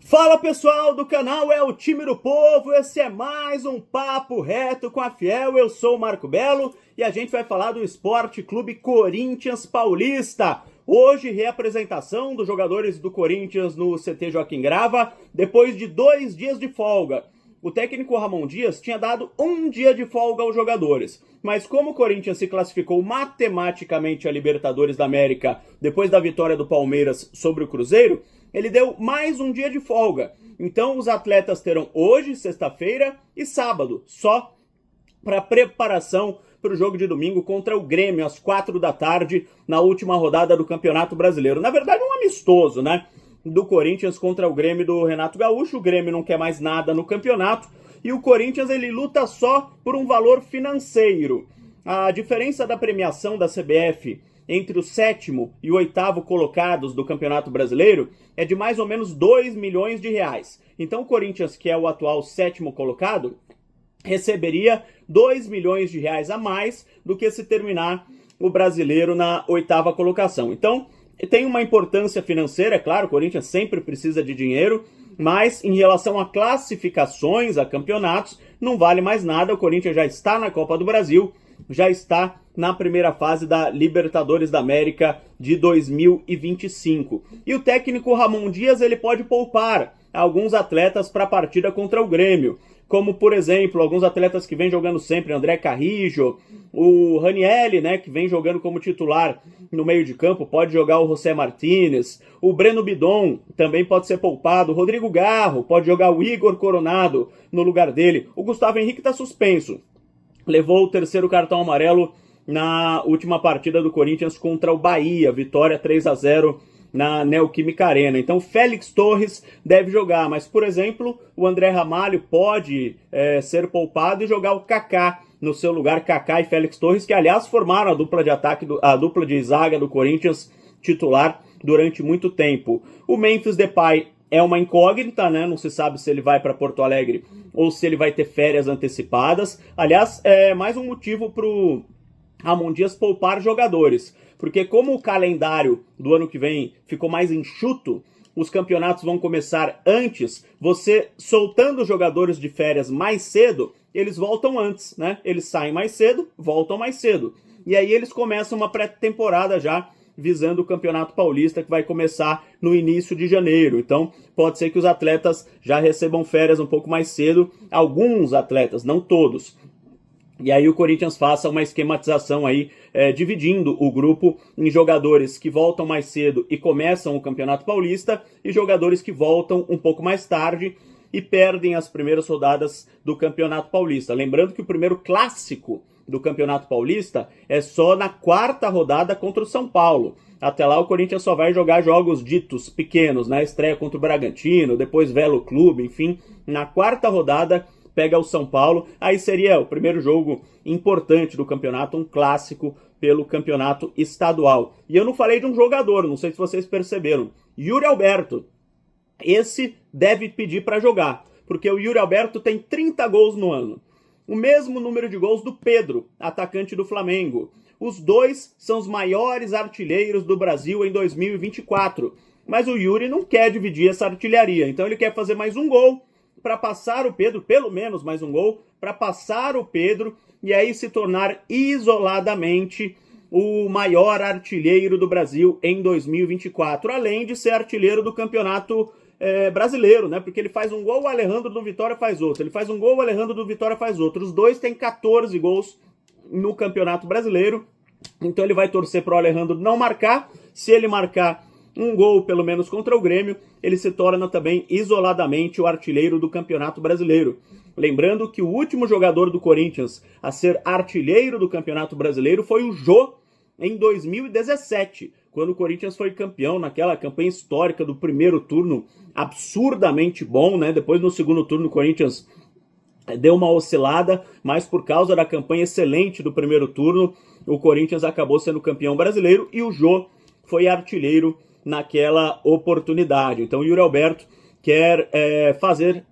Fala pessoal do canal É o Time do Povo, esse é mais um Papo Reto com a Fiel, eu sou o Marco Belo e a gente vai falar do Esporte Clube Corinthians Paulista. Hoje, reapresentação dos jogadores do Corinthians no CT Joaquim Grava, depois de 2 dias de folga. O técnico Ramon Dias tinha dado 1 dia de folga aos jogadores, mas como o Corinthians se classificou matematicamente a Libertadores da América depois da vitória do Palmeiras sobre o Cruzeiro, ele deu mais 1 dia de folga. Então os atletas terão hoje, sexta-feira e sábado, só para preparação para o jogo de domingo contra o Grêmio, às 4 da tarde, na última rodada do Campeonato Brasileiro. Na verdade, um amistoso, né? Do Corinthians contra o Grêmio do Renato Gaúcho. O Grêmio não quer mais nada no campeonato e o Corinthians ele luta só por um valor financeiro. A diferença da premiação da CBF entre o 7º e o 8º colocados do Campeonato Brasileiro é de mais ou menos 2 milhões de reais. Então o Corinthians, que é o atual 7º colocado, receberia 2 milhões de reais a mais do que se terminar o brasileiro na 8ª colocação. Então tem uma importância financeira, é claro, o Corinthians sempre precisa de dinheiro, mas em relação a classificações, a campeonatos, não vale mais nada. O Corinthians já está na Copa do Brasil, já está na primeira fase da Libertadores da América de 2025. E o técnico Ramon Dias ele pode poupar alguns atletas para a partida contra o Grêmio, como, por exemplo, alguns atletas que vêm jogando sempre, André Carrijo, o Ranieri, né, que vem jogando como titular no meio de campo, pode jogar o José Martínez, o Breno Bidon também pode ser poupado, o Rodrigo Garro pode jogar o Igor Coronado no lugar dele, o Gustavo Henrique está suspenso, levou o 3º cartão amarelo na última partida do Corinthians contra o Bahia, vitória 3-0 na Neoquímica Arena. Então Félix Torres deve jogar, mas por exemplo o André Ramalho pode ser poupado e jogar o Kaká no seu lugar, Kaká e Félix Torres, que aliás formaram a dupla de ataque, a dupla de zaga do Corinthians titular durante muito tempo. O Memphis Depay é uma incógnita, né? Não se sabe se ele vai para Porto Alegre ou se ele vai ter férias antecipadas. Aliás, é mais um motivo para o Ramon Dias poupar jogadores, porque como o calendário do ano que vem ficou mais enxuto, os campeonatos vão começar antes, você soltando os jogadores de férias mais cedo, eles voltam antes, né? Eles saem mais cedo, voltam mais cedo. E aí eles começam uma pré-temporada já, visando o Campeonato Paulista, que vai começar no início de janeiro. Então, pode ser que os atletas já recebam férias um pouco mais cedo, alguns atletas, não todos. E aí o Corinthians faça uma esquematização aí, dividindo o grupo em jogadores que voltam mais cedo e começam o Campeonato Paulista e jogadores que voltam um pouco mais tarde e perdem as primeiras rodadas do Campeonato Paulista. Lembrando que o primeiro clássico do Campeonato Paulista é só na 4ª rodada contra o São Paulo. Até lá o Corinthians só vai jogar jogos ditos pequenos, né? Estreia contra o Bragantino, depois Velo Clube, enfim. Na 4ª rodada pega o São Paulo, aí seria o primeiro jogo importante do campeonato, um clássico pelo campeonato estadual. E eu não falei de um jogador, não sei se vocês perceberam, Yuri Alberto. Esse deve pedir para jogar, porque o Yuri Alberto tem 30 gols no ano. O mesmo número de gols do Pedro, atacante do Flamengo. Os dois são os maiores artilheiros do Brasil em 2024. Mas o Yuri não quer dividir essa artilharia, então ele quer fazer mais um gol para passar o Pedro, pelo menos mais um gol, para passar o Pedro e aí se tornar isoladamente o maior artilheiro do Brasil em 2024, além de ser artilheiro do campeonato brasileiro, né? Porque ele faz um gol, o Alejandro do Vitória faz outro, ele faz um gol, o Alejandro do Vitória faz outro. Os dois têm 14 gols no campeonato brasileiro, então ele vai torcer para o Alejandro não marcar. Se ele marcar um gol, pelo menos, contra o Grêmio, ele se torna também isoladamente o artilheiro do Campeonato Brasileiro. Lembrando que o último jogador do Corinthians a ser artilheiro do Campeonato Brasileiro foi o Jô, em 2017, quando o Corinthians foi campeão naquela campanha histórica do primeiro turno, absurdamente bom, né? Depois, no segundo turno, o Corinthians deu uma oscilada, mas por causa da campanha excelente do primeiro turno, o Corinthians acabou sendo campeão brasileiro e o Jô foi artilheiro naquela oportunidade. Então o Yuri Alberto quer fazer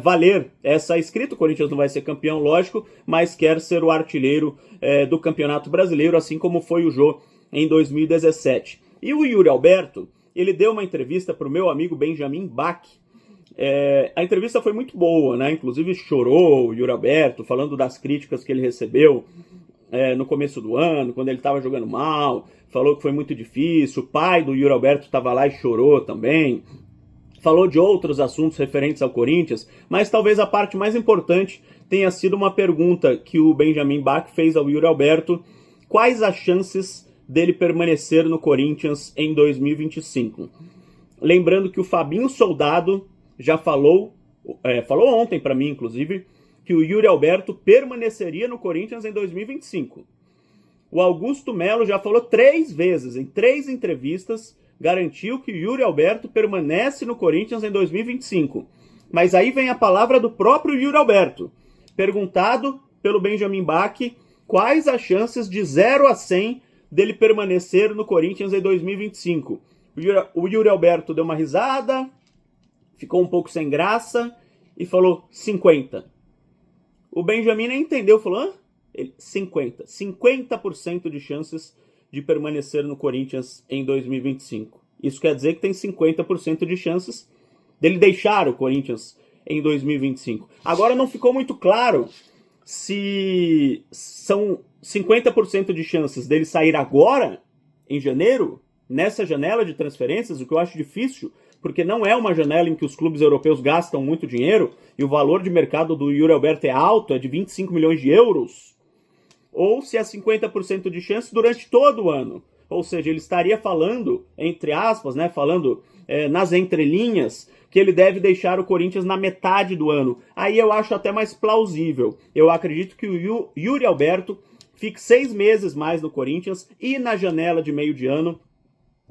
valer essa escrita. O Corinthians não vai ser campeão, lógico, mas quer ser o artilheiro do Campeonato Brasileiro, assim como foi o Jô em 2017. E o Yuri Alberto, ele deu uma entrevista para o meu amigo Benjamin Bach, A entrevista foi muito boa, né? Inclusive chorou o Yuri Alberto, falando das críticas que ele recebeu no começo do ano, quando ele estava jogando mal, falou que foi muito difícil, o pai do Yuri Alberto estava lá e chorou também, falou de outros assuntos referentes ao Corinthians, mas talvez a parte mais importante tenha sido uma pergunta que o Benjamin Bach fez ao Yuri Alberto: quais as chances dele permanecer no Corinthians em 2025? Lembrando que o Fabinho Soldado já falou ontem para mim, inclusive, que o Yuri Alberto permaneceria no Corinthians em 2025. O Augusto Melo já falou 3 vezes, em 3 entrevistas, garantiu que o Yuri Alberto permanece no Corinthians em 2025. Mas aí vem a palavra do próprio Yuri Alberto. Perguntado pelo Benjamin Bach quais as chances de 0 a 100 dele permanecer no Corinthians em 2025. O Yuri Alberto deu uma risada, ficou um pouco sem graça e falou 50. O Benjamin nem entendeu, falou 50. 50% de chances de permanecer no Corinthians em 2025. Isso quer dizer que tem 50% de chances dele deixar o Corinthians em 2025. Agora não ficou muito claro se são 50% de chances dele sair agora, em janeiro, nessa janela de transferências, o que eu acho difícil, porque não é uma janela em que os clubes europeus gastam muito dinheiro e o valor de mercado do Yuri Alberto é alto, é de 25 milhões de euros, ou se é 50% de chance durante todo o ano. Ou seja, ele estaria falando, entre aspas, né, falando nas entrelinhas, que ele deve deixar o Corinthians na metade do ano. Aí eu acho até mais plausível. Eu acredito que o Yuri Alberto fique 6 meses mais no Corinthians e na janela de meio de ano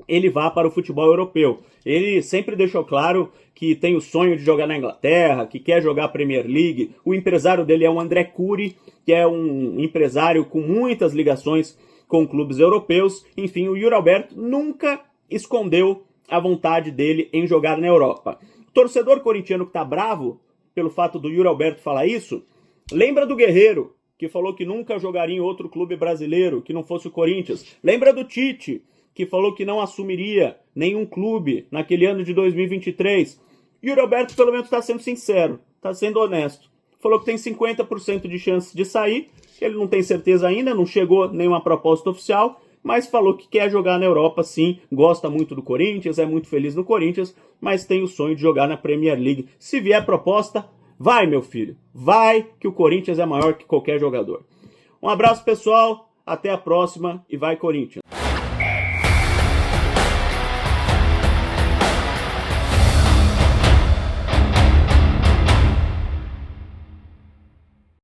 ele vá para o futebol europeu. Ele sempre deixou claro que tem o sonho de jogar na Inglaterra, que quer jogar a Premier League. O empresário dele é o André Curi, que é um empresário com muitas ligações com clubes europeus. Enfim, o Yuri Alberto nunca escondeu a vontade dele em jogar na Europa. O torcedor corintiano que está bravo pelo fato do Yuri Alberto falar isso, lembra do Guerreiro, que falou que nunca jogaria em outro clube brasileiro, que não fosse o Corinthians. Lembra do Tite, que falou que não assumiria nenhum clube naquele ano de 2023. Yuri Alberto, pelo menos, está sendo sincero, está sendo honesto. Falou que tem 50% de chance de sair, ele não tem certeza ainda, não chegou nenhuma proposta oficial, mas falou que quer jogar na Europa sim, gosta muito do Corinthians, é muito feliz no Corinthians, mas tem o sonho de jogar na Premier League. Se vier proposta, vai, meu filho, vai, que o Corinthians é maior que qualquer jogador. Um abraço, pessoal, até a próxima e vai, Corinthians!